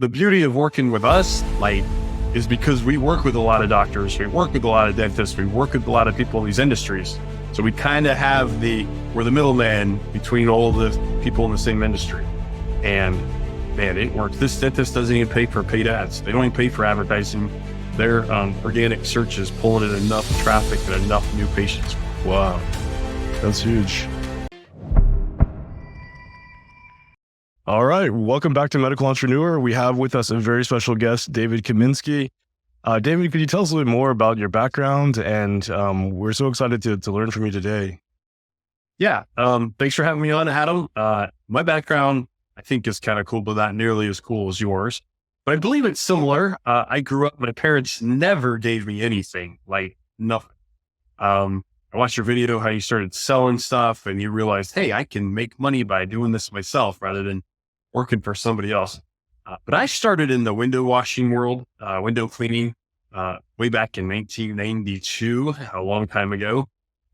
the beauty of working with us, is because we work with a lot of doctors, we work with a lot of dentists, we work with a lot of people in these industries. So we kind of have we're the middleman between all the people in the same industry. And man, it works. This dentist doesn't even pay for paid ads. They don't even pay for advertising. Their organic search is pulling in enough traffic and enough new patients. Wow, that's huge. All right, welcome back to Medical Entrepreneur. We have with us a very special guest, David Kaminski. David, could you tell us a little bit more about your background? And we're so excited to learn from you today. Yeah, thanks for having me on, Adam. My background, I think, is kind of cool, but not nearly as cool as yours. But I believe it's similar. I grew up, my parents never gave me anything, like nothing. I watched your video, how you started selling stuff and you realized, hey, I can make money by doing this myself rather than working for somebody else. But I started in the window washing world, window cleaning, way back in 1992, a long time ago.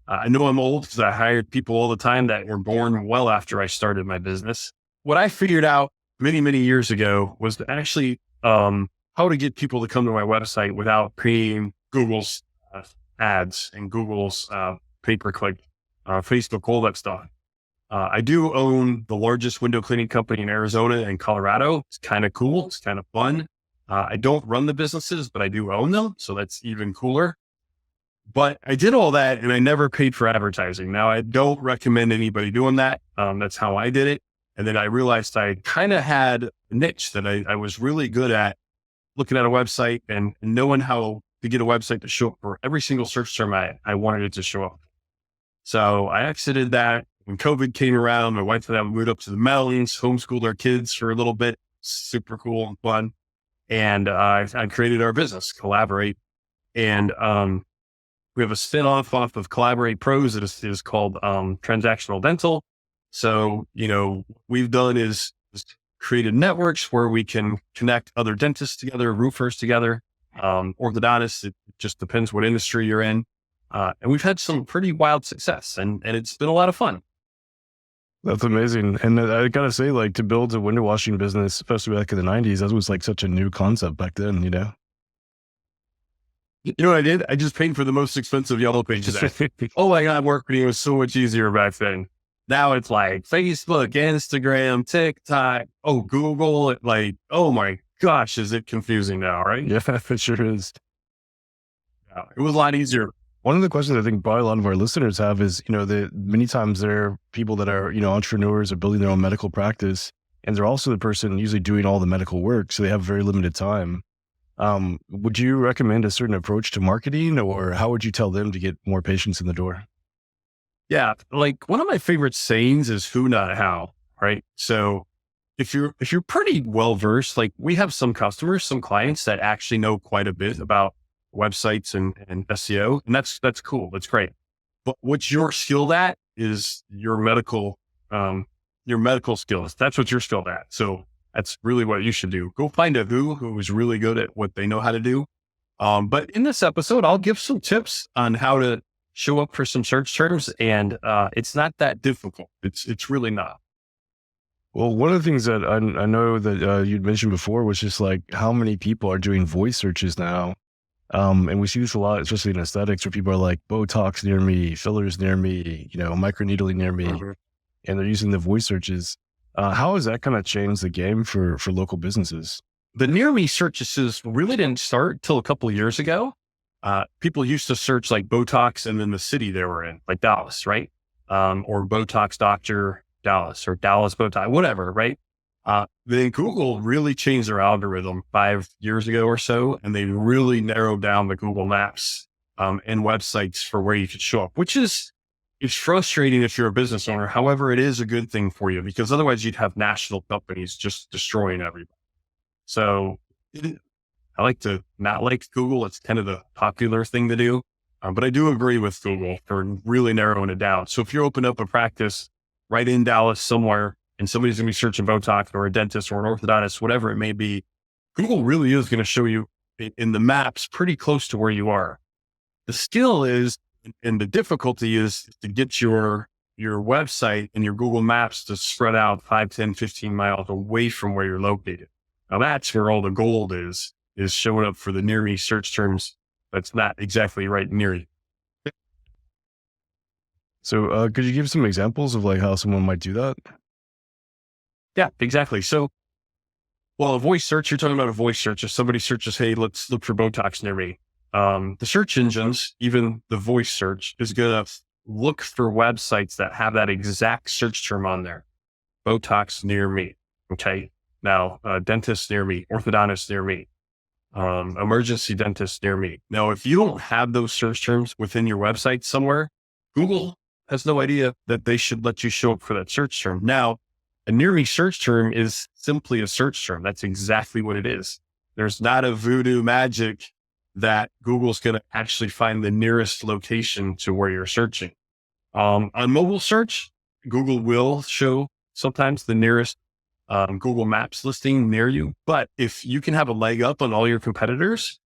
I know I'm old because I hired people all the time that were born well after I started my business. What I figured out many, many years ago was to actually how to get people to come to my website without paying Google's ads and Google's pay-per-click, Facebook, all that stuff. I do own the largest window cleaning company in Arizona and Colorado. It's kind of cool. It's kind of fun. I don't run the businesses, but I do own them. So that's even cooler. But I did all that and I never paid for advertising. Now, I don't recommend anybody doing that. That's how I did it. And then I realized I kind of had a niche that I was really good at looking at a website and knowing how to get a website to show up for every single search term I wanted it to show up. So I exited that. When COVID came around, my wife and I moved up to the mountains, homeschooled our kids for a little bit, super cool and fun. And I created our business, Collaborate. And we have a spin-off off of Collaborate Pros that is called Transactional Dental. So, we've done is created networks where we can connect other dentists together, roofers together, orthodontists. It just depends what industry you're in. And we've had some pretty wild success and it's been a lot of fun. That's amazing. And I gotta say, to build a window washing business, especially back in the 90s, that was such a new concept back then, You know what I did? I just paid for the most expensive yellow pages. Oh my God, marketing was so much easier back then. Now it's Facebook, Instagram, TikTok, Google, oh my gosh, is it confusing now, right? Yeah, it sure is. Yeah, it was a lot easier. One of the questions I think probably a lot of our listeners have is, many times there are people that are, entrepreneurs or building their own medical practice, and they're also the person usually doing all the medical work. So they have very limited time. Would you recommend a certain approach to marketing, or how would you tell them to get more patients in the door? Yeah. One of my favorite sayings is who, not how, right? So if you're pretty well-versed, we have some customers, some clients that actually know quite a bit about websites and SEO, and that's cool. That's great. But what you're skilled at is your medical skills. That's what you're skilled at. So that's really what you should do. Go find a who is really good at what they know how to do. But in this episode, I'll give some tips on how to show up for some search terms, and it's not that difficult. It's really not. Well, one of the things that I know that you'd mentioned before was just how many people are doing voice searches now. And we see this a lot, especially in aesthetics, where people are like, Botox near me, fillers near me, microneedling near me, and they're using the voice searches. How has that kind of changed the game for local businesses? The near me searches really didn't start till a couple of years ago. People used to search Botox and then the city they were in, like Dallas, right? Or Botox Doctor Dallas or Dallas Botox, whatever, right? Then Google really changed their algorithm 5 years ago or so, and they really narrowed down the Google Maps and websites for where you could show up, which is it's frustrating if you're a business owner. However, it is a good thing for you because otherwise you'd have national companies just destroying everybody. So I like to not like Google. It's kind of the popular thing to do. But I do agree with Google for really narrowing it down. So if you open up a practice right in Dallas somewhere and somebody's going to be searching Botox or a dentist or an orthodontist, whatever it may be, Google really is going to show you in the maps pretty close to where you are. The skill is, and the difficulty is to get your website and your Google Maps to spread out 5, 10, 15 miles away from where you're located. Now that's where all the gold is showing up for the near me search terms. That's not exactly right near you. So, could you give some examples of like how someone might do that? Yeah, exactly. So, well, a voice search, you're talking about a voice search. If somebody searches, hey, let's look for Botox near me. The search engines, even the voice search, is going to look for websites that have that exact search term on there. Botox near me. Okay. Now, dentist near me, orthodontist near me, emergency dentist near me. Now, if you don't have those search terms within your website somewhere, Google has no idea that they should let you show up for that search term. Now, a near me search term is simply a search term. That's exactly what it is. There's not a voodoo magic that Google's going to actually find the nearest location to where you're searching. On mobile search, Google will show sometimes the nearest Google Maps listing near you. But if you can have a leg up on all your competitors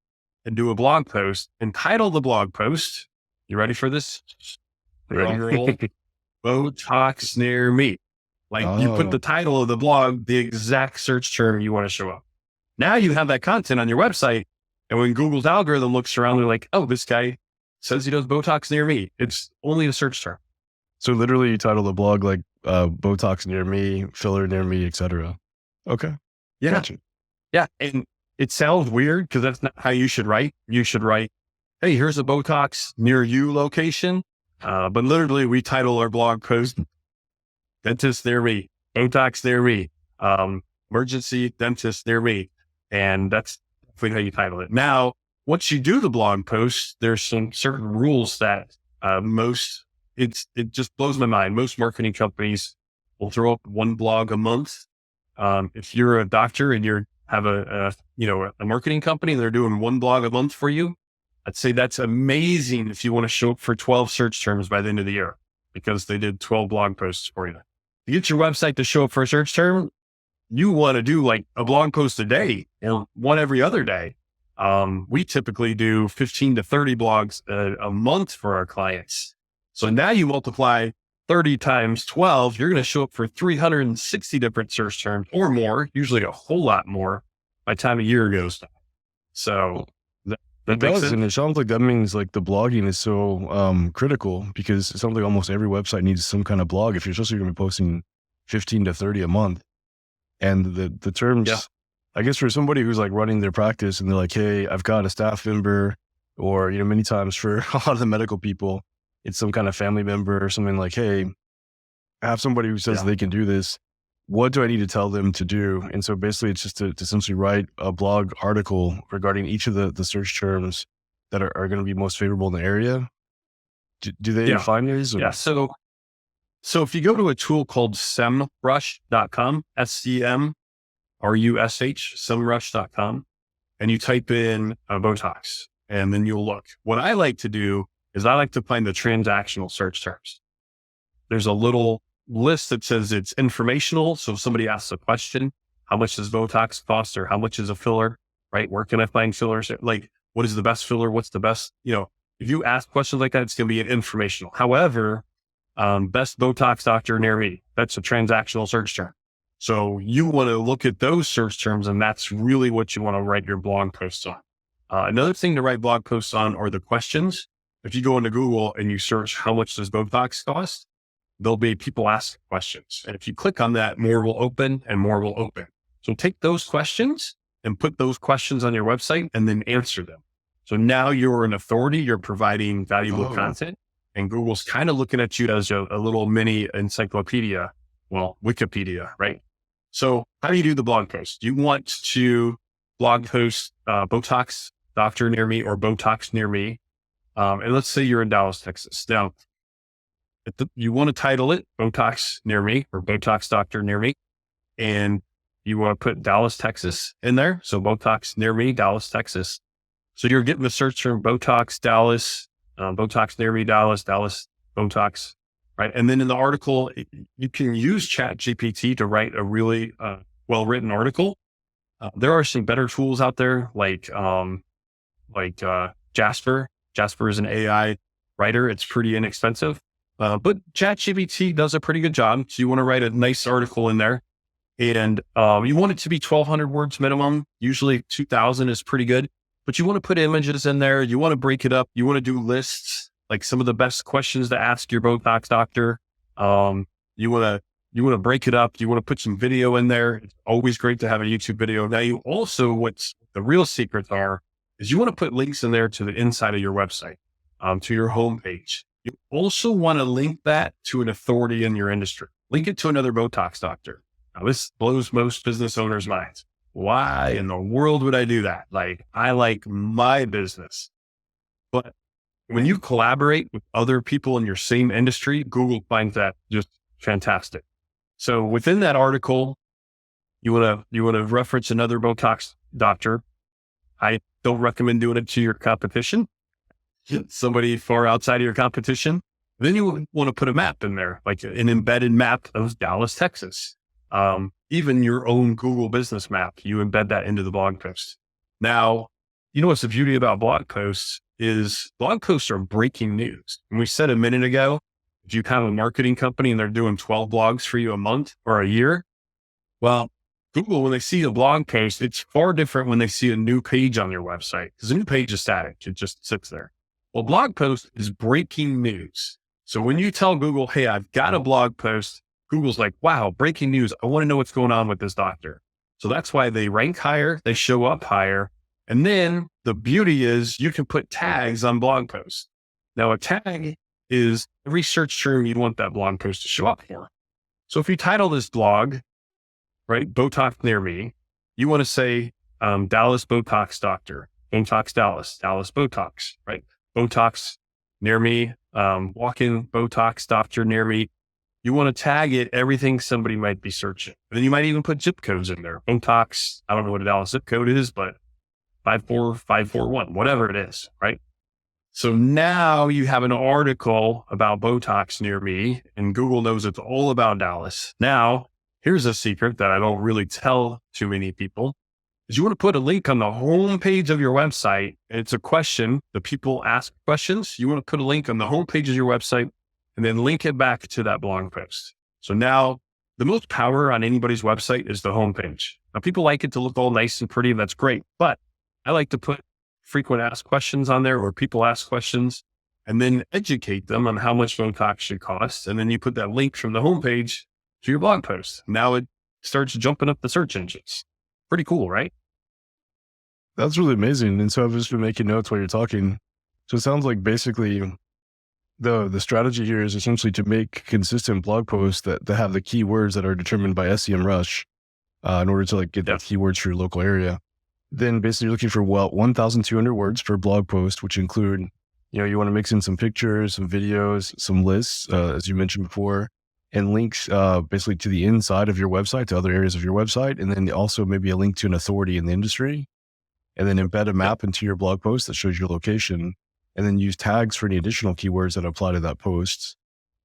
and do a blog post and title the blog post, you ready for this? Botox near me. Like you put the title of the blog, the exact search term you want to show up. Now you have that content on your website. And when Google's algorithm looks around, they're like, oh, this guy says he does Botox near me. It's only a search term. So literally you title the blog like Botox near me, filler near me, etc. Okay. Yeah. Gotcha. Yeah. And it sounds weird because that's not how you should write. You should write, hey, here's a Botox near you location. But literally we title our blog post, dentist near me, Botox near me, emergency dentist near me. And that's how you title it. Now, once you do the blog post, there's some certain rules that it just blows my mind. Most marketing companies will throw up one blog a month. If you're a doctor and you have a marketing company and they're doing one blog a month for you, I'd say that's amazing if you want to show up for 12 search terms by the end of the year because they did 12 blog posts for you. To get your website to show up for a search term, you want to do like a blog post a day or one every other day. We typically do 15 to 30 blogs a month for our clients. So now you multiply 30 times 12, you're going to show up for 360 different search terms or more, usually a whole lot more by the time a year goes by. So that does, and it sounds like that means like the blogging is so critical because it sounds like almost every website needs some kind of blog if you're supposed to be posting 15 to 30 a month. And the terms, I guess for somebody who's like running their practice and they're like, hey, I've got a staff member, or, many times for a lot of the medical people, it's some kind of family member or something like, hey, I have somebody who says they can do this. What do I need to tell them to do? And so basically it's just to essentially write a blog article regarding each of the search terms that are going to be most favorable in the area. Do they define these? Or? Yeah. So if you go to a tool called semrush.com, SCMRUSH, semrush.com, and you type in Botox, and then you'll look. What I like to do is I like to find the transactional search terms. There's a little list that says it's informational. So if somebody asks a question, how much does Botox cost, or how much is a filler, right? Where can I find fillers? Like, what is the best filler? What's the best, if you ask questions like that, it's going to be an informational. However, best Botox doctor near me, that's a transactional search term. So you want to look at those search terms, and that's really what you want to write your blog posts on. Another thing to write blog posts on are the questions. If you go into Google and you search how much does Botox cost, there'll be people asking questions. And if you click on that, more will open and more will open. So take those questions and put those questions on your website and then answer them. So now you're an authority, you're providing valuable content, and Google's kind of looking at you as a little mini encyclopedia, Wikipedia, right? So how do you do the blog post? You want to blog post Botox doctor near me or Botox near me. And let's say you're in Dallas, Texas. Now, you want to title it Botox near me or Botox doctor near me. And you want to put Dallas, Texas in there. So Botox near me, Dallas, Texas. So you're getting the search term Botox, Dallas, Botox near me, Dallas, Botox, right? And then in the article, you can use ChatGPT to write a really well-written article. There are some better tools out there like Jasper. Jasper is an AI writer. It's pretty inexpensive. But ChatGPT does a pretty good job. So you want to write a nice article in there. And you want it to be 1,200 words minimum. Usually 2,000 is pretty good, but you want to put images in there. You want to break it up. You want to do lists, like some of the best questions to ask your Botox doctor. You want to break it up. You want to put some video in there. It's always great to have a YouTube video. Now you also, what's the real secrets are, is you want to put links in there to the inside of your website, to your homepage. You also want to link that to an authority in your industry. Link it to another Botox doctor. Now, this blows most business owners' minds. Why in the world would I do that? Like, I like my business. But when you collaborate with other people in your same industry, Google finds that just fantastic. So within that article, you want to reference another Botox doctor. I don't recommend doing it to your competition, somebody far outside of your competition. Then you want to put a map in there, like an embedded map of Dallas, Texas. Even your own Google business map, you embed that into the blog post. Now, you know what's the beauty about blog posts is blog posts are breaking news. And we said a minute ago, if you have a marketing company and they're doing 12 blogs for you a month or a year, well, Google, when they see a blog post, it's far different when they see a new page on your website because a new page is static. It just sits there. Well, blog post is breaking news. So when you tell Google, hey, I've got a blog post, Google's like, wow, breaking news. I want to know what's going on with this doctor. So that's why they rank higher. They show up higher. And then the beauty is you can put tags on blog posts. Now a tag is every search term you want that blog post to show up for. So if you title this blog, right, Botox near me, you want to say Dallas Botox doctor, Botox Dallas, Dallas Botox, right? Botox near me, walk-in Botox doctor near me. You want to tag it, everything somebody might be searching. And then you might even put zip codes in there. Botox, I don't know what a Dallas zip code is, but 54541, whatever it is, right? So now you have an article about Botox near me and Google knows it's all about Dallas. Now, here's a secret that I don't really tell too many people is you want to put a link on the home page of your website. And it's a question. The people ask questions. You want to put a link on the home page of your website and then link it back to that blog post. So now the most power on anybody's website is the homepage. Now people like it to look all nice and pretty. And that's great. But I like to put frequent asked questions on there where people ask questions and then educate them on how much Botox should cost. And then you put that link from the homepage to your blog post. Now it starts jumping up the search engines. Pretty cool, right? That's really amazing. And so I've just been making notes while you're talking. So it sounds like basically the strategy here is essentially to make consistent blog posts that have the keywords that are determined by SEMrush in order to like get the keywords for your local area. Then basically you're looking for 1,200 words per blog post, which include, you want to mix in some pictures, some videos, some lists, as you mentioned before, and links basically to the inside of your website, to other areas of your website. And then also maybe a link to an authority in the industry, and then embed a map into your blog post that shows your location, and then use tags for any additional keywords that apply to that post.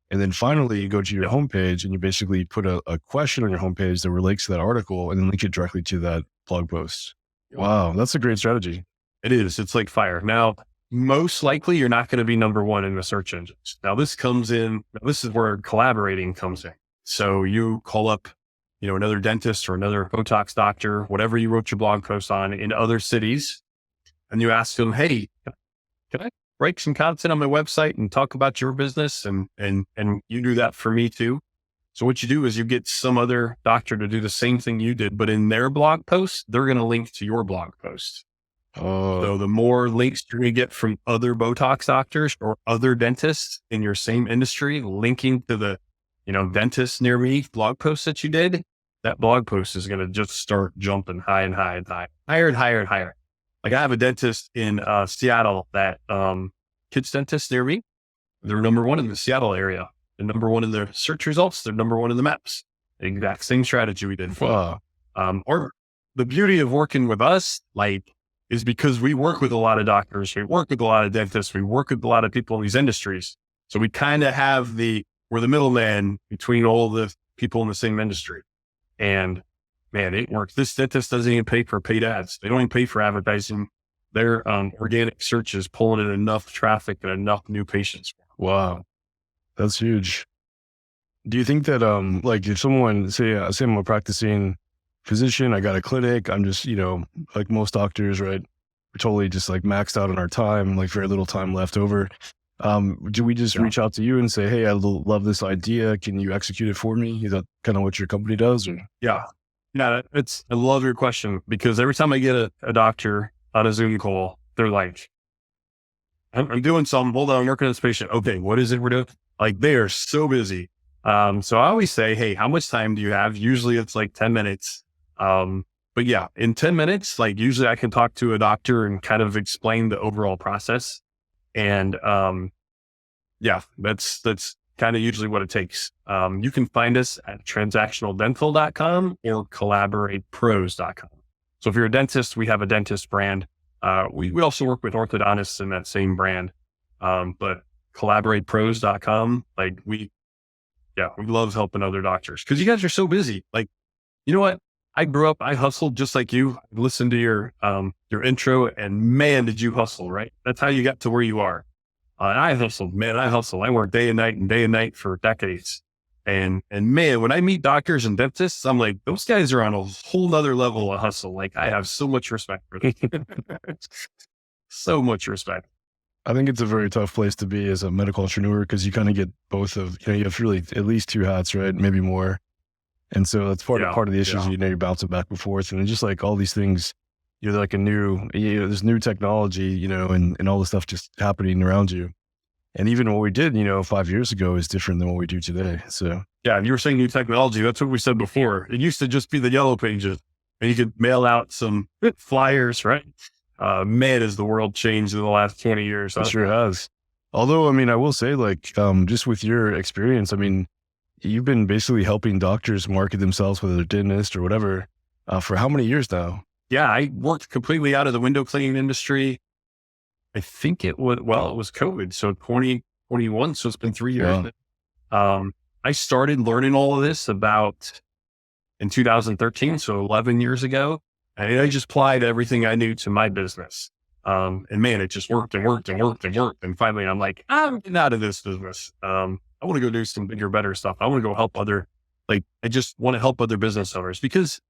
And then finally, you go to your homepage and you basically put a question on your homepage that relates to that article and then link it directly to that blog post. Wow, that's a great strategy. It is. It's like fire. Now, most likely you're not going to be number one in the search engines. Now this is where collaborating comes in. So you call up, another dentist or another Botox doctor, whatever you wrote your blog post on in other cities. And you ask them, hey, can I write some content on my website and talk about your business? And you do that for me too. So what you do is you get some other doctor to do the same thing you did, but in their blog post, they're going to link to your blog post. Oh. So the more links you're going to get from other Botox doctors or other dentists in your same industry, linking to the, dentist near me blog post that you did, that blog post is going to just start jumping high and high and high, higher and higher and higher. Like I have a dentist in Seattle that kids dentist near me, they're number one in the Seattle area. They're number one in their search results. They're number one in the maps. The exact same strategy we did. Wow. Or the beauty of working with us, is because we work with a lot of doctors. We work with a lot of dentists. We work with a lot of people in these industries. So we kind of have we're the middleman between all the people in the same industry. And man, it works. This dentist doesn't even pay for paid ads. They don't even pay for advertising. Their organic search is pulling in enough traffic and enough new patients. Wow. That's huge. Do you think that, like if someone say I'm a practicing physician, I got a clinic, I'm just, like most doctors, right? We're totally just like maxed out on our time, like very little time left over. Do we just Yeah. reach out to you and say, hey, love this idea. Can you execute it for me? Is that kind of what your company does? Or? Yeah. Yeah. I love your question, because every time I get a doctor on a Zoom call, they're like, I'm doing something. Hold on, I'm working on this patient. Okay, what is it we're doing? Like, they are so busy. So I always say, hey, how much time do you have? Usually it's like 10 minutes. But yeah, in 10 minutes, like usually I can talk to a doctor and kind of explain the overall process. And yeah, that's kind of usually what it takes. You can find us at transactionaldental.com or collaboratepros.com. So if you're a dentist, we have a dentist brand. We also work with orthodontists in that same brand. But collaboratepros.com, like we love helping other doctors, because you guys are so busy. Like, you know what? I hustled just like you. I listened to your intro, and man, did you hustle, right? That's how you got to where you are. And I hustled, man. I worked day and night for decades. And man, when I meet doctors and dentists, I'm like, those guys are on a whole nother level of hustle. Like, I have so much respect for them. So much respect. I think it's a very tough place to be as a medical entrepreneur, because you kind of get both of, you have really at least two hats, right? Maybe more. And so that's part of the issues, you're bouncing back and forth. And just like all these things, you're like there's new technology, and all the stuff just happening around you. And even what we did, 5 years ago is different than what we do today. So yeah, you were saying new technology. That's what we said before. It used to just be the yellow pages, and you could mail out some flyers, right? Man, has the world changed in the last 20 years. It sure has. Although, I will say, like, just with your experience, you've been basically helping doctors market themselves, whether they're dentist or whatever, for how many years now? Yeah, I worked completely out of the window cleaning industry. I think it was COVID. So 2021. So it's been 3 years. Yeah. I started learning all of this in 2013. So 11 years ago. And I just applied everything I knew to my business. And man, it just worked and worked and worked and worked. And finally I'm like, I'm getting out of this business. I want to go do some bigger, better stuff. I want to go help I just want to help other business owners, because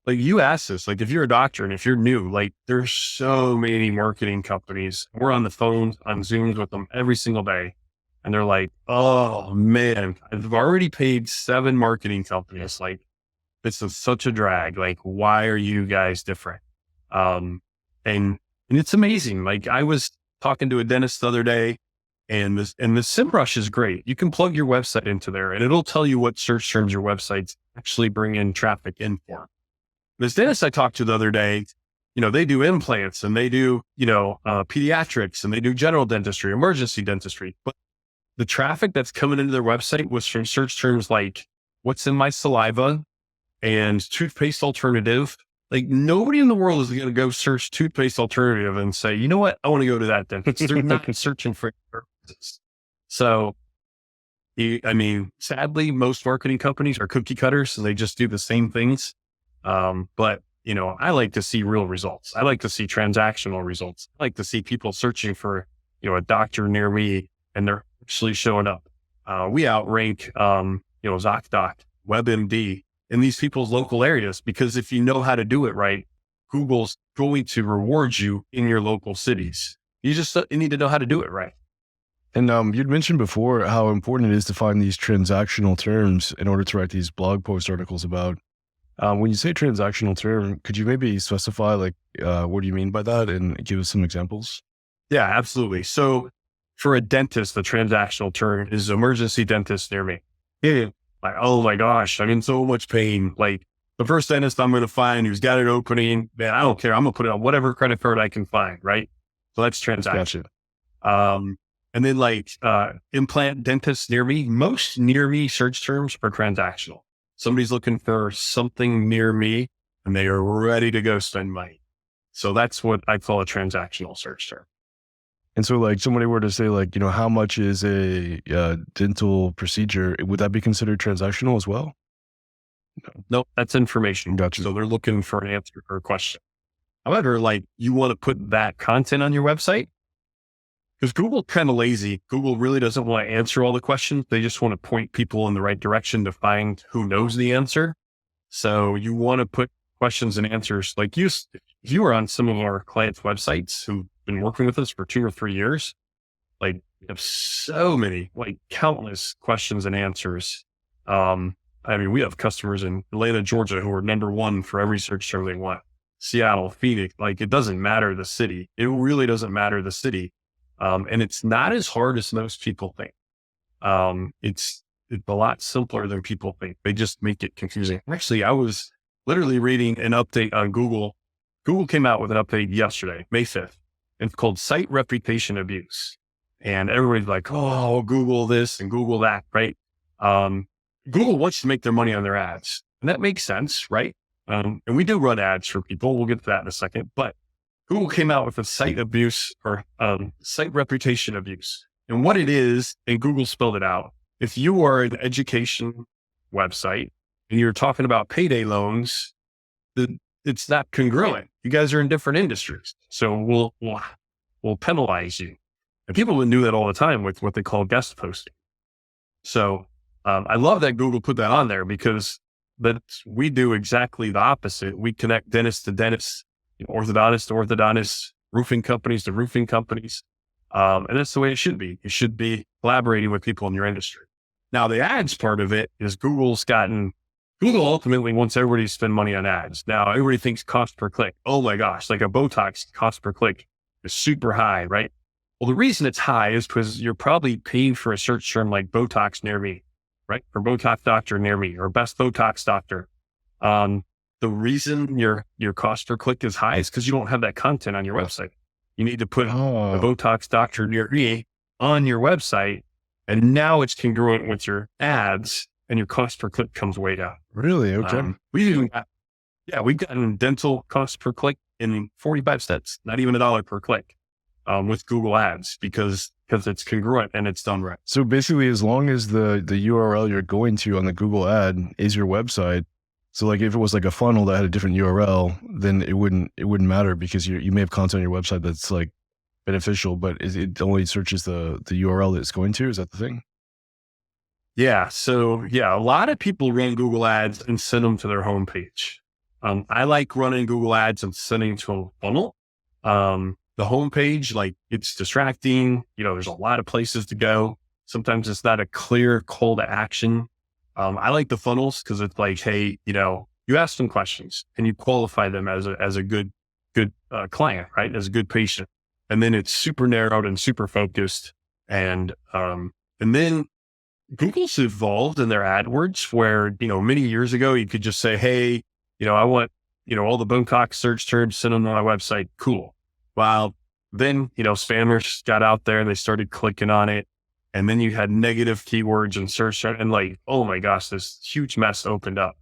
like you asked this, like if you're a doctor and if you're new, like there's so many marketing companies. We're on the phone, on Zooms with them every single day. And they're like, oh man, I've already paid 7 marketing companies. Like, this is such a drag. Like, why are you guys different? And it's amazing. Like, I was talking to a dentist the other day, and the SEMrush is great. You can plug your website into there and it'll tell you what search terms your websites actually bring in traffic in for. This dentist I talked to the other day, they do implants, and they do, pediatrics, and they do general dentistry, emergency dentistry. But the traffic that's coming into their website was from search terms like what's in my saliva and toothpaste alternative. Like, nobody in the world is going to go search toothpaste alternative and say, you know what? I want to go to that dentist. They're not searching for services. So, sadly, most marketing companies are cookie cutters, and they just do the same things. But I like to see real results. I like to see transactional results. I like to see people searching for, a doctor near me, and they're actually showing up. We outrank, ZocDoc, WebMD in these people's local areas, because if you know how to do it right, Google's going to reward you in your local cities. You need to know how to do it right. And you'd mentioned before how important it is to find these transactional terms in order to write these blog post articles about. When you say transactional term, could you maybe specify what do you mean by that, and give us some examples? Yeah, absolutely. So for a dentist, the transactional term is emergency dentist near me. Yeah. Like, oh my gosh, I'm in so much pain. Like, the first dentist I'm going to find who's got an opening, man, I don't care. I'm going to put it on whatever credit card I can find. Right. So that's transaction. Gotcha. And then implant dentists near me, most near me search terms are transactional. Somebody's looking for something near me and they are ready to go spend money. So that's what I call a transactional search term. And so somebody were to say how much is a dental procedure, would that be considered transactional as well? No, that's information. Gotcha. So they're looking for an answer or a question. However, you want to put that content on your website, Because Google's kind of lazy. Google really doesn't want to answer all the questions. They just want to point people in the right direction to find who knows the answer. So you want to put questions and answers like if you were on some of our clients' websites who've been working with us for 2 or 3 years, like we have so many, like countless questions and answers. I mean, we have customers in Atlanta, Georgia, who are number one for every search term they want. Seattle, Phoenix, like it doesn't matter the city. It really doesn't matter the city. And it's not as hard as most people think. It's a lot simpler than people think. They just make it confusing. Actually, I was literally reading an update on Google. Google came out with an update yesterday, May 5th. It's called Site Reputation Abuse. And everybody's like, oh, Google this and Google that, right? Google wants to make their money on their ads. And that makes sense, right? And we do run ads for people. We'll get to that in a second. But Google came out with a site abuse or site reputation abuse. And what it is, and Google spelled it out. If you are an education website and you're talking about payday loans, it's not congruent. You guys are in different industries. So we'll penalize you. And people would do that all the time with what they call guest posting. So I love that Google put that on there because we do exactly the opposite. We connect dentist to dentists, orthodontist to orthodontists, roofing companies to roofing companies. And that's the way it should be. You should be collaborating with people in your industry. Now, the ads part of it is Google ultimately wants everybody to spend money on ads. Now, everybody thinks cost per click. Oh my gosh, like a Botox cost per click is super high, right? Well, the reason it's high is because you're probably paying for a search term like Botox near me, right? Or Botox doctor near me, or best Botox doctor. The reason your cost per click is high is because you don't have that content on your website. You need to put a Botox doctor near me on your website, and now it's congruent with your ads, and your cost per click comes way down. Really? Okay. We've gotten dental cost per click in 45 cents, not even $1 per click, with Google Ads because it's congruent and it's done right. So basically, as long as the URL you're going to on the Google ad is your website, so like if it was like a funnel that had a different URL, then it wouldn't matter because you may have content on your website that's like beneficial, but it only searches the URL that it's going to. Is that the thing? Yeah. So a lot of people run Google Ads and send them to their homepage. I like running Google Ads and sending to a funnel. The homepage, like it's distracting. There's a lot of places to go. Sometimes it's not a clear call to action. I like the funnels because it's like, hey, you ask them questions and you qualify them as a good client, right? As a good patient. And then it's super narrowed and super focused. And then Google's evolved in their AdWords where, many years ago, you could just say, hey, I want, all the Botox search terms, send them on my website. Cool. Well, then, spammers got out there and they started clicking on it. And then you had negative keywords and search and like, oh my gosh, this huge mess opened up.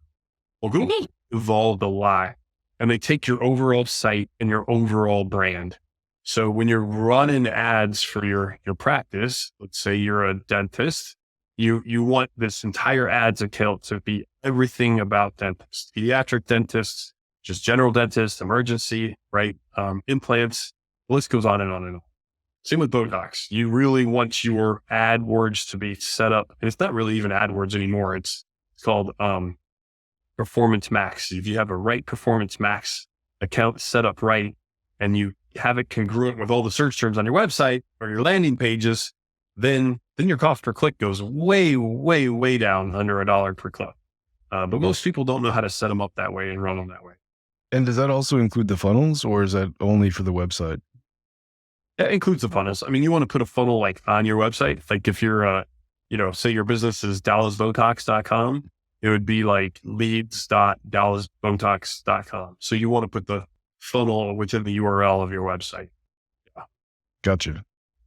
Well, Google evolved a lot and they take your overall site and your overall brand. So when you're running ads for your practice, let's say you're a dentist, you want this entire ads account to be everything about dentists, pediatric dentists, just general dentists, emergency, right? Implants, the list goes on and on and on. Same with Botox. You really want your AdWords to be set up. And it's not really even AdWords anymore. It's called Performance Max. If you have a right Performance Max account set up right, and you have it congruent with all the search terms on your website or your landing pages, then your cost per click goes way, way, way down under $1 per click. But most people don't know how to set them up that way and run them that way. And does that also include the funnels, or is that only for the website? It includes the funnels. I mean, you want to put a funnel like on your website. Like if you're, say your business is dallasbotox.com, it would be like leads.dallasbotox.com. So you want to put the funnel within the URL of your website. Yeah. Gotcha.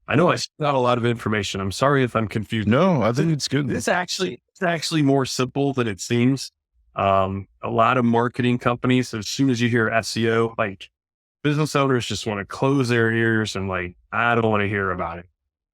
I know I got a lot of information. I'm sorry if I'm confused. No, I think it's good. It's actually more simple than it seems. A lot of marketing companies, as soon as you hear SEO, like business owners just want to close their ears and like, I don't want to hear about it.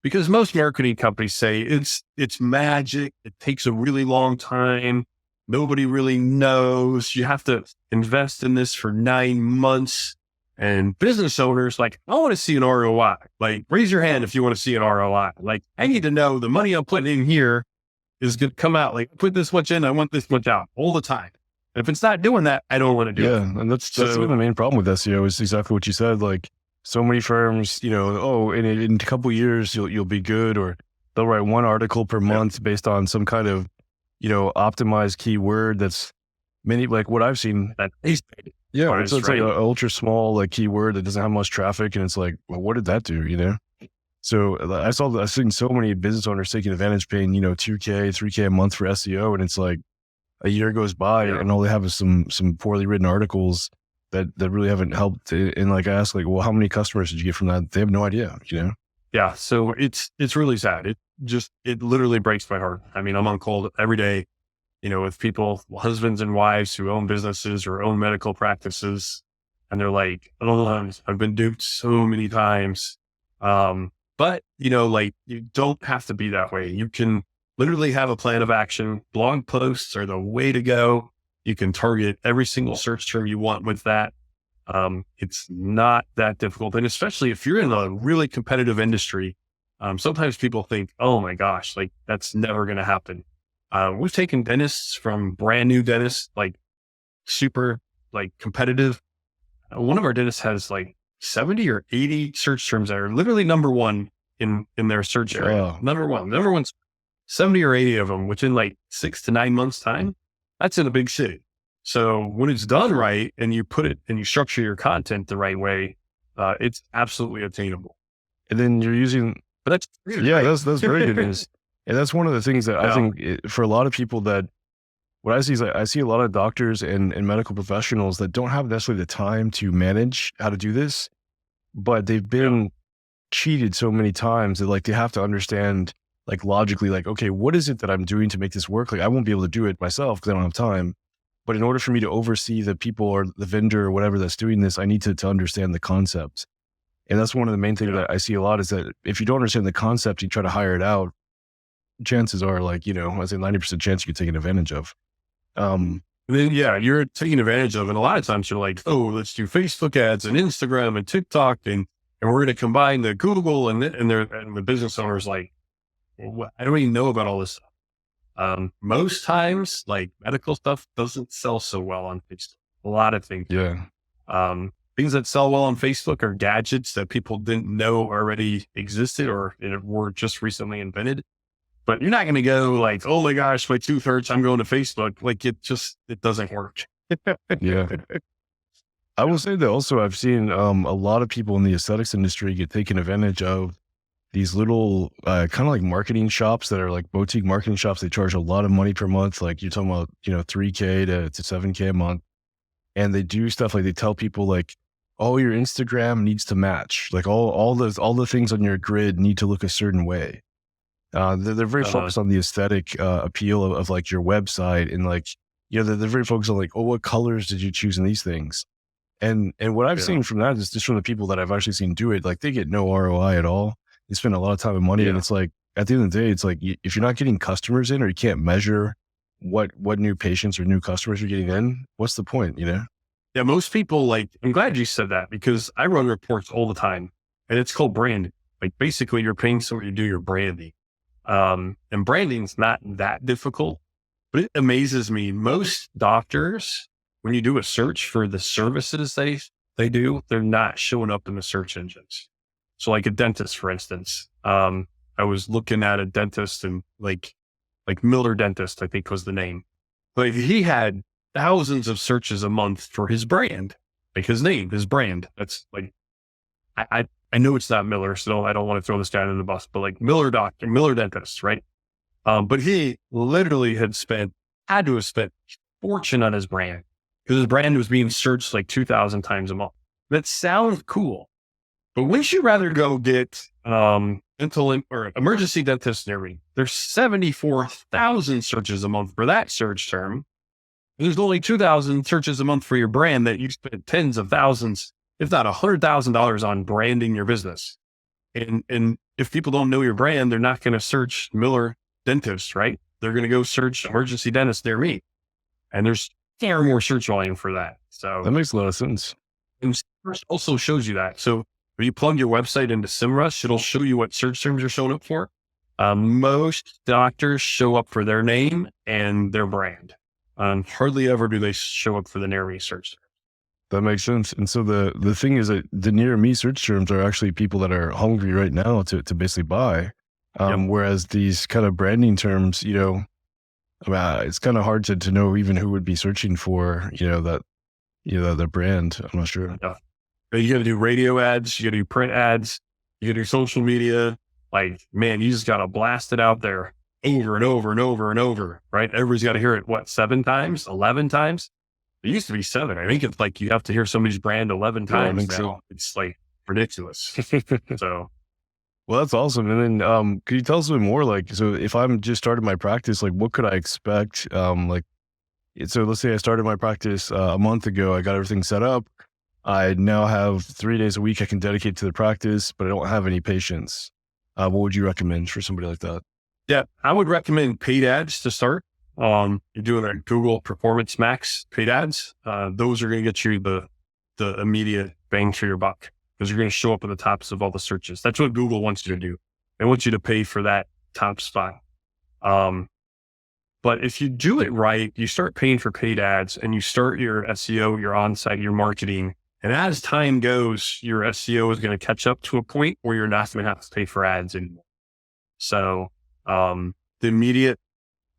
Because most marketing companies say it's magic. It takes a really long time. Nobody really knows. You have to invest in this for 9 months And business owners, like, I want to see an ROI. Like, raise your hand if you want to see an ROI. Like, I need to know the money I'm putting in here is going to come out. Like, put this much in, I want this much out all the time. And if it's not doing that, I don't want to do it. Yeah. And that's the main problem with SEO is exactly what you said. Like, so many firms, in a couple of years, you'll be good, or they'll write one article per month based on some kind of, optimized keyword that's like what I've seen. Yeah, so it's like an ultra small like keyword that doesn't have much traffic, and it's like, well, what did that do? So I've seen so many business owners taking advantage, paying $2K, $3K a month for SEO, and it's like a year goes by and all they have is some poorly written articles that really haven't helped. And like I asked, like, well, how many customers did you get from that? They have no idea. Yeah, so it's really sad. It literally breaks my heart. I mean, I'm on call every day, with people, husbands and wives who own businesses or own medical practices. And they're like, oh, I've been duped so many times. But, like, you don't have to be that way. You can literally have a plan of action. Blog posts are the way to go. You can target every single search term you want with that. It's not that difficult. And especially if you're in a really competitive industry, sometimes people think, oh my gosh, like that's never going to happen. We've taken dentists from brand new dentists, like super like competitive. One of our dentists has like 70 or 80 search terms that are literally number one in their search area. Wow. Number one's 70 or 80 of them within like 6 to 9 months time. That's in a big city. So when it's done right and you put it and you structure your content the right way, it's absolutely attainable. And then you're using, but that's that's very good news. And that's one of the things that I think for a lot of people that what I see is like, I see a lot of doctors and medical professionals that don't have necessarily the time to manage how to do this, but they've been cheated so many times that like they have to understand like logically, like, okay, what is it that I'm doing to make this work? Like I won't be able to do it myself because I don't have time. But in order for me to oversee the people or the vendor or whatever that's doing this, I need to understand the concept. And that's one of the main things that I see a lot is that if you don't understand the concept, you try to hire it out, chances are like, I say 90% chance you get taken advantage of. And then, you're taking advantage of, and a lot of times you're like, oh, let's do Facebook ads and Instagram and TikTok. And we're going to combine the Google and the business owner's like, well, I don't even know about all this stuff. Most times like medical stuff doesn't sell so well on Facebook. A lot of things. Yeah. Things that sell well on Facebook are gadgets that people didn't know already existed or were just recently invented. But you're not going to go like, oh my gosh, my tooth hurts, I'm going to Facebook. Like it doesn't work. Yeah. I will say that also I've seen a lot of people in the aesthetics industry get taken advantage of these little kind of like marketing shops that are like boutique marketing shops. They charge a lot of money per month. Like you're talking about, $3K to $7K a month. And they do stuff like they tell people like, oh, your Instagram needs to match. Like all the things on your grid need to look a certain way. They're very focused on the aesthetic appeal of like your website. And like, they're very focused on like, oh, what colors did you choose in these things? And what I've seen from that is just from the people that I've actually seen do it, like they get no ROI at all. They spend a lot of time and money. And it's like, at the end of the day, it's like, if you're not getting customers in or you can't measure what new patients or new customers you're getting in, what's the point, Yeah, most people I'm glad you said that because I run reports all the time and it's called branding. Like basically you're paying someone to do your branding. And branding's not that difficult, but it amazes me. Most doctors, when you do a search for the services they do, they're not showing up in the search engines. So like a dentist, for instance, I was looking at a dentist and like Miller Dentist, I think was the name. Like he had thousands of searches a month for his brand, like his name, his brand. That's like, I know it's not Miller, so I don't want to throw this guy under the bus, but like Miller Dentist, right? But he literally had to have spent fortune on his brand because his brand was being searched like 2,000 times a month. That sounds cool. But wouldn't you rather go get dental or emergency dentist and everything? There's 74,000 searches a month for that search term. And there's only 2,000 searches a month for your brand that you spend tens of thousands, if not $100,000 on branding your business. And if people don't know your brand, they're not going to search Miller Dentist, right? They're going to go search emergency dentist near me. And there's far more search volume for that. So that makes a lot of sense. First also shows you that. So when you plug your website into SEMrush, it'll show you what search terms are showing up for. Most doctors show up for their name and their brand. Hardly ever do they show up for the near me search. That makes sense. And so the thing is that the near me search terms are actually people that are hungry right now to basically buy. Whereas these kind of branding terms, it's kind of hard to know even who would be searching for, the brand. I'm not sure. Yeah. But you got to do radio ads, you got to do print ads, you got to do social media. Like, man, you just got to blast it out there over and over and over and over, right? Everybody's got to hear it, 7 times, 11 times? It used to be 7. I think it's like you have to hear somebody's brand 11 times. I think now. so. It's like ridiculous. So, well, that's awesome. And then, could you tell us a bit more? Like, so if I'm just starting my practice, like, what could I expect? So let's say I started my practice a month ago. I got everything set up. I now have 3 days a week I can dedicate to the practice, but I don't have any patients. What would you recommend for somebody like that? Yeah, I would recommend paid ads to start. You're doing a Google Performance Max paid ads. Those are going to get you the immediate bang for your buck because you're going to show up at the tops of all the searches. That's what Google wants you to do. They want you to pay for that top spot. But if you do it right, you start paying for paid ads and you start your SEO, your on-site, your marketing. And as time goes, your SEO is going to catch up to a point where you're not going to have to pay for ads anymore. So, the immediate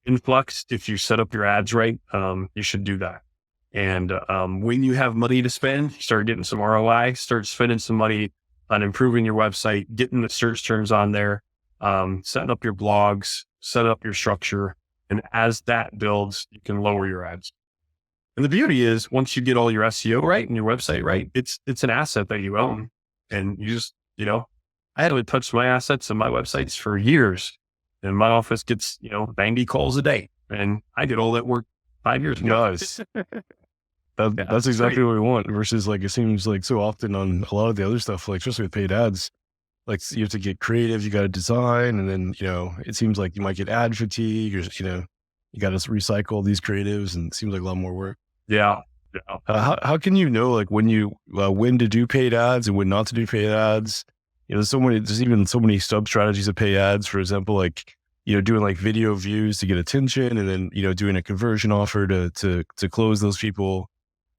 influx, if you set up your ads right, you should do that. And, when you have money to spend, you start getting some ROI, start spending some money on improving your website, getting the search terms on there, setting up your blogs, set up your structure. And as that builds, you can lower your ads. And the beauty is once you get all your SEO right and your website right, it's an asset that you own. And you just, I haven't touched my assets and my websites for years. And my office gets, 90 calls a day. And I did all that work 5 years ago. Nice. That's exactly what we want versus like, it seems like so often on a lot of the other stuff, like especially with paid ads, like you have to get creative, you got to design. And then, it seems like you might get ad fatigue or, you got to recycle these creatives and it seems like a lot more work. Yeah. How can you know like when to do paid ads and when not to do paid ads? There's even so many sub strategies of pay ads, for example, like, doing like video views to get attention and then, doing a conversion offer to close those people.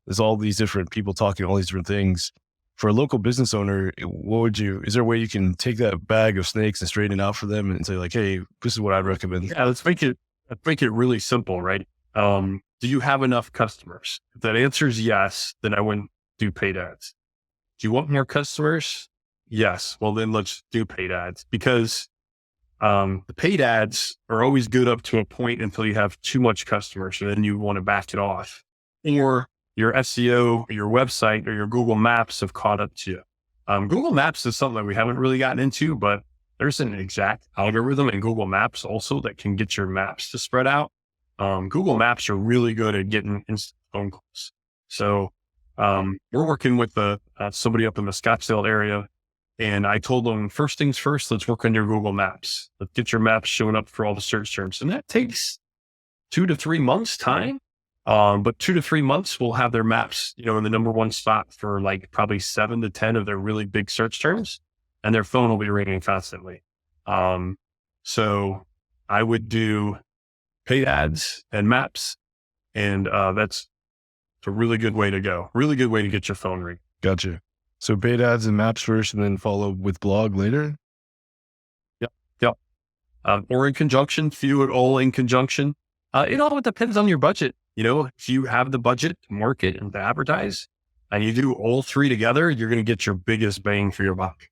There's all these different people talking all these different things. For a local business owner, is there a way you can take that bag of snakes and straighten it out for them and say like, hey, this is what I'd recommend? Yeah, let's make it really simple, right? Do you have enough customers? If that answer is yes, then I wouldn't do paid ads. Do you want more customers? Yes. Well, then let's do paid ads because the paid ads are always good up to a point until you have too much customers and then you want to back it off. Or your SEO, or your website, or your Google Maps have caught up to you. Google Maps is something that we haven't really gotten into, but there's an exact algorithm in Google Maps also that can get your maps to spread out. Google Maps are really good at getting instant phone calls. So we're working with somebody up in the Scottsdale area. And I told them, first things first, let's work on your Google Maps. Let's get your maps showing up for all the search terms. And that takes 2 to 3 months time. But 2 to 3 months, we'll have their maps, in the number one spot for like probably 7 to 10 of their really big search terms. And their phone will be ringing constantly. So I would do paid ads and maps. And that's a really good way to go. Really good way to get your phone ring. Gotcha. So paid ads and maps first and then follow with blog later? Yep. Or in conjunction, do it all in conjunction. It all depends on your budget. If you have the budget to market and to advertise and you do all three together, you're going to get your biggest bang for your buck.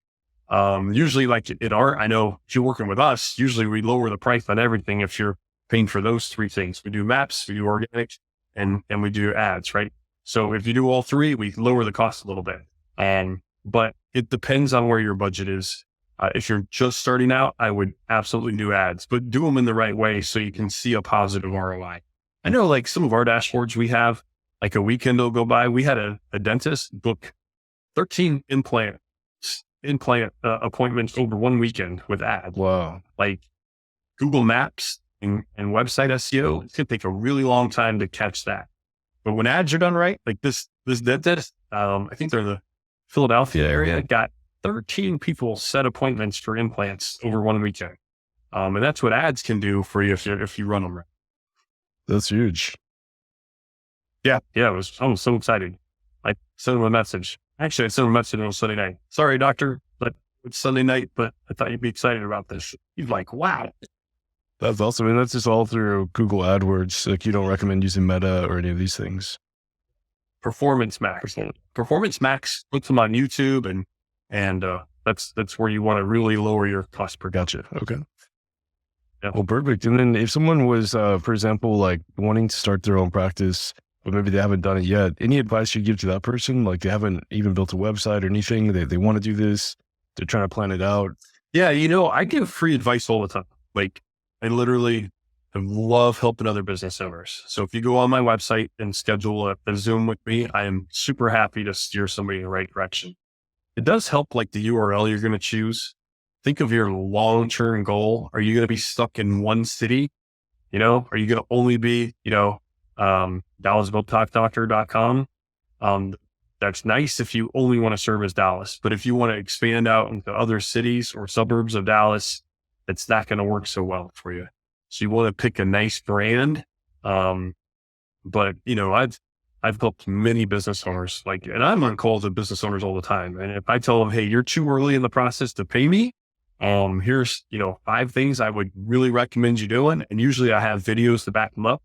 Usually like I know if you're working with us, usually we lower the price on everything if you're paying for those three things. We do maps, we do organic, and we do ads, right? So if you do all three, we lower the cost a little bit. But it depends on where your budget is. If you're just starting out, I would absolutely do ads, but do them in the right way so you can see a positive ROI. I know like some of our dashboards we have, like a weekend will go by. We had a dentist book 13 implant appointments over one weekend with ads. Wow. Like Google Maps and website SEO, it's going to take a really long time to catch that. But when ads are done right, like this dentist, I think they're Philadelphia area, got 13 people set appointments for implants over one weekend. And that's what ads can do for you if you run them right. That's huge. Yeah. I was so excited. I sent him a message. Actually, I sent him a message on Sunday night. Sorry, doctor, but it's Sunday night, but I thought you'd be excited about this. He's like, wow. That's awesome. And that's just all through Google AdWords. Like, you don't recommend using Meta or any of these things. Performance Max puts them on YouTube, and that's where you want to really lower your cost per. Gotcha. Okay. Yeah. Well, perfect. And then if someone was, for example, like wanting to start their own practice, but maybe they haven't done it yet, any advice you'd give to that person? Like, they haven't even built a website or anything. They want to do this. They're trying to plan it out. Yeah. I give free advice all the time. Like, I literally love helping other business owners. So if you go on my website and schedule a Zoom with me, I am super happy to steer somebody in the right direction. It does help, like the URL you're going to choose. Think of your long-term goal. Are you going to be stuck in one city? Are you going to only be, DallasBotoxDoctor.com? That's nice if you only want to serve as Dallas, but if you want to expand out into other cities or suburbs of Dallas, it's not going to work so well for you. So you want to pick a nice brand. But I've helped many business owners, and I'm on calls with business owners all the time. And if I tell them, hey, you're too early in the process to pay me, here's, 5 things I would really recommend you doing. And usually I have videos to back them up,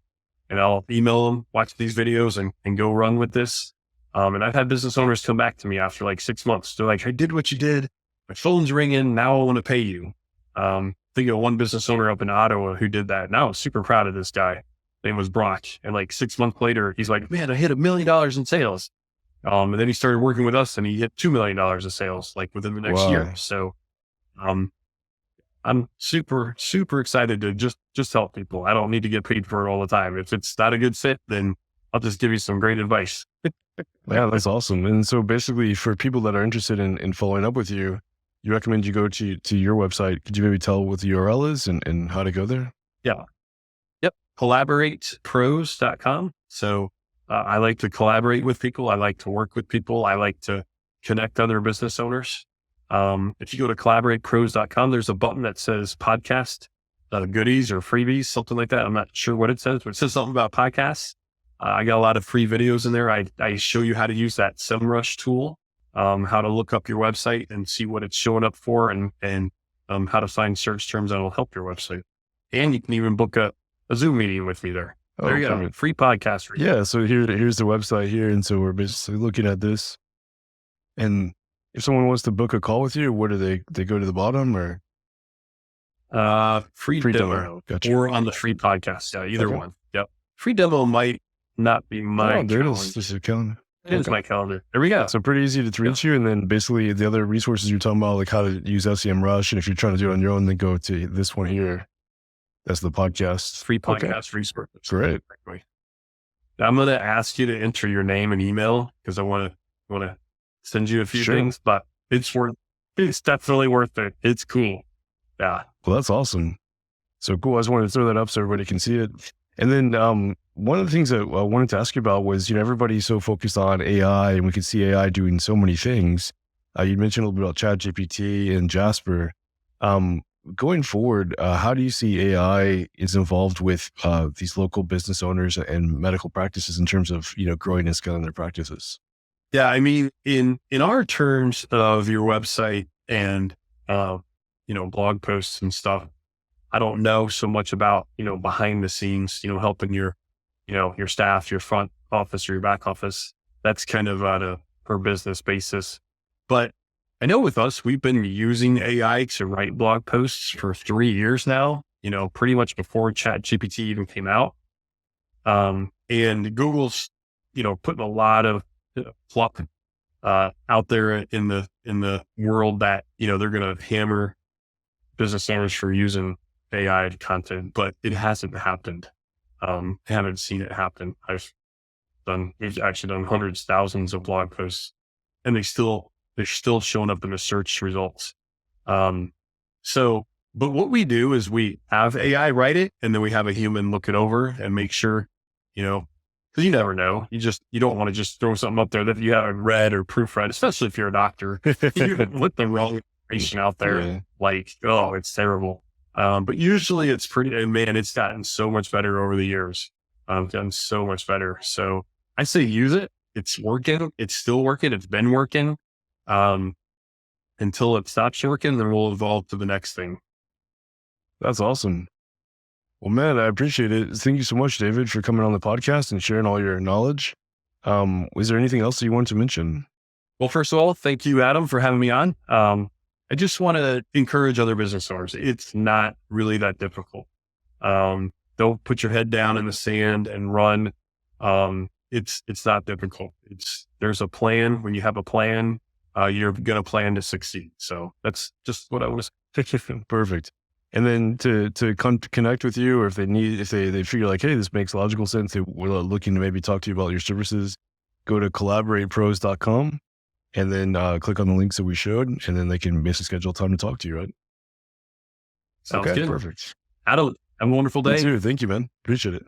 and I'll email them, watch these videos and go run with this. And I've had business owners come back to me after like 6 months. They're like, I did what you did. My phone's ringing. Now I want to pay you. Think of one business owner up in Ottawa who did that. And I was super proud of this guy. His name was Brock. And like 6 months later, he's like, man, I hit $1 million in sales. And then he started working with us and he hit $2 million of sales, like within the next year. So, I'm super, super excited to just help people. I don't need to get paid for it all the time. If it's not a good fit, then I'll just give you some great advice. Yeah, that's awesome. And so basically for people that are interested in following up with you, you recommend you go to your website. Could you maybe tell what the URL is and how to go there? Yeah. Yep. Collaboratepros.com. So I like to collaborate with people. I like to work with people. I like to connect other business owners. If you go to collaboratepros.com, there's a button that says podcast goodies or freebies, something like that. I'm not sure what it says, but it says something about podcasts. I got a lot of free videos in there. I show you how to use that SEMrush tool, how to look up your website and see what it's showing up for and how to find search terms that will help your website. And you can even book a Zoom meeting with me there. There you go. Free podcast for you. Yeah. So here's the website here. And so we're basically looking at this. And if someone wants to book a call with you, where do they go to the bottom or? Free demo. Gotcha. Or on the free podcast. Yeah, either one. Yep. Free demo might not be my there it is. This is your calendar. It is my calendar. There we go. So pretty easy to reach you. And then basically the other resources you're talking about, like how to use SEMrush. And if you're trying to do it on your own, then go to this one here. That's the podcast. Free podcast resource. Great. I'm going to ask you to enter your name and email because I want to send you a few things, but it's definitely worth it. It's cool. Yeah. Well, that's awesome. So cool. I just wanted to throw that up so everybody can see it. And then, one of the things that I wanted to ask you about was, everybody's so focused on AI and we can see AI doing so many things. You mentioned a little bit about ChatGPT and Jasper. Going forward, how do you see AI is involved with these local business owners and medical practices in terms of, growing and scaling their practices? Yeah. I mean, in our terms of your website and, blog posts and stuff, I don't know so much about, behind the scenes, helping your staff, your front office or your back office. That's kind of on a per business basis. But I know with us, we've been using AI to write blog posts for 3 years now, pretty much before ChatGPT even came out. And Google's, putting a lot of fluff out there in the world that, they're going to hammer business owners for using AI content, but it hasn't happened. I haven't seen it happen. We've actually done hundreds, thousands of blog posts and they're still showing up in the search results. But what we do is we have AI write it and then we have a human look it over and make sure, because you never know. You don't want to just throw something up there that you haven't read or proofread, especially if you're a doctor. You put the wrong information out there. Yeah. Like, oh, it's terrible. But usually it's pretty, man, it's gotten so much better over the years. Gotten so much better. So I say use it. It's working. It's still working. It's been working. Until it stops working, then we'll evolve to the next thing. That's awesome. Well, man, I appreciate it. Thank you so much, David, for coming on the podcast and sharing all your knowledge. Was there anything else that you wanted to mention? Well, first of all, thank you, Adam, for having me on. I just want to encourage other business owners. It's not really that difficult. Don't put your head down in the sand and run. It's not difficult. There's a plan. When you have a plan, you're going to plan to succeed. So that's just what I was. Perfect. And then to connect with you, or if they figure like, hey, this makes logical sense, they were looking to maybe talk to you about your services, go to collaboratepros.com and then click on the links that we showed, and then they can basically schedule time to talk to you, right? Sounds good. Perfect. Adam, have a wonderful day. You too. Thank you, man. Appreciate it.